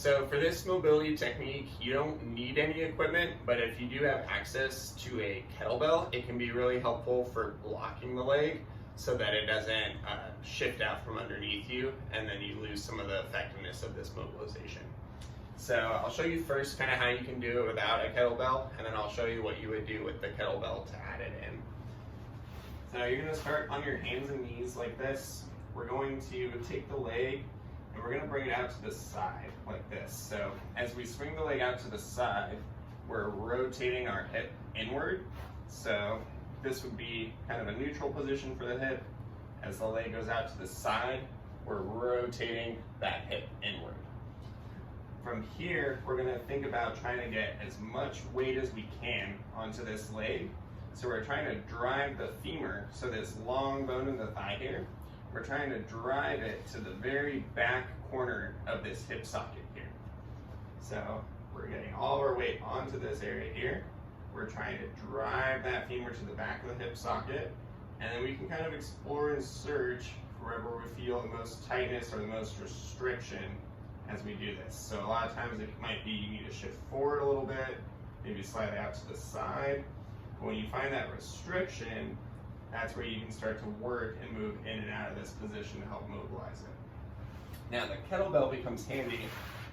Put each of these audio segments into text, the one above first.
So for this mobility technique, you don't need any equipment, but if you do have access to a kettlebell, it can be really helpful for blocking the leg so that it doesn't shift out from underneath you and then you lose some of the effectiveness of this mobilization. So I'll show you first kind of how you can do it without a kettlebell, and then I'll show you what you would do with the kettlebell to add it in. So you're going to start on your hands and knees like this. We're going to take the leg and we're going to bring it out to the side like this. So as we swing the leg out to the side, we're rotating our hip inward. So this would be kind of a neutral position for the hip. As the leg goes out to the side, we're rotating that hip inward. From here, we're going to think about trying to get as much weight as we can onto this leg. So we're trying to drive the femur, so this long bone in the thigh here, we're trying to drive it to the very back corner of this hip socket here. So we're getting all of our weight onto this area here. We're trying to drive that femur to the back of the hip socket, and then we can kind of explore and search wherever we feel the most tightness or the most restriction as we do this. So a lot of times it might be you need to shift forward a little bit, maybe slide out to the side. But when you find that restriction, that's where you can start to work and move in and out of this position to help mobilize it. Now the kettlebell becomes handy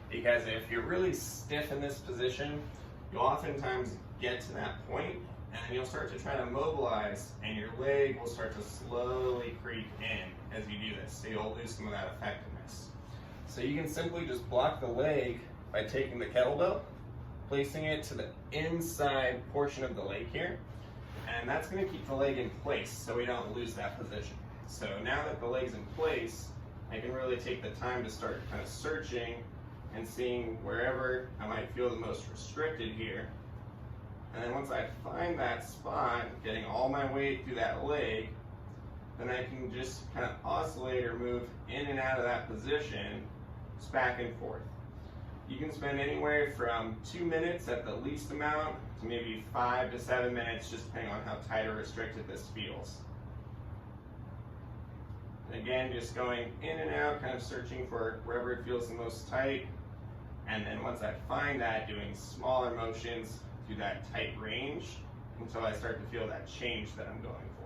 because if you're really stiff in this position, you'll oftentimes get to that point and then you'll start to try to mobilize and your leg will start to slowly creep in as you do this, so you'll lose some of that effectiveness. So you can simply just block the leg by taking the kettlebell, placing it to the inside portion of the leg here, and that's going to keep the leg in place so we don't lose that position. So now that the leg's in place, I can really take the time to start kind of searching and seeing wherever I might feel the most restricted here. And then once I find that spot, getting all my weight through that leg, then I can just kind of oscillate or move in and out of that position, just back and forth. You can spend anywhere from 2 minutes at the least amount to maybe 5 to 7 minutes, just depending on how tight or restricted this feels. And again, just going in and out, kind of searching for wherever it feels the most tight. And then once I find that, doing smaller motions through that tight range until I start to feel that change that I'm going for.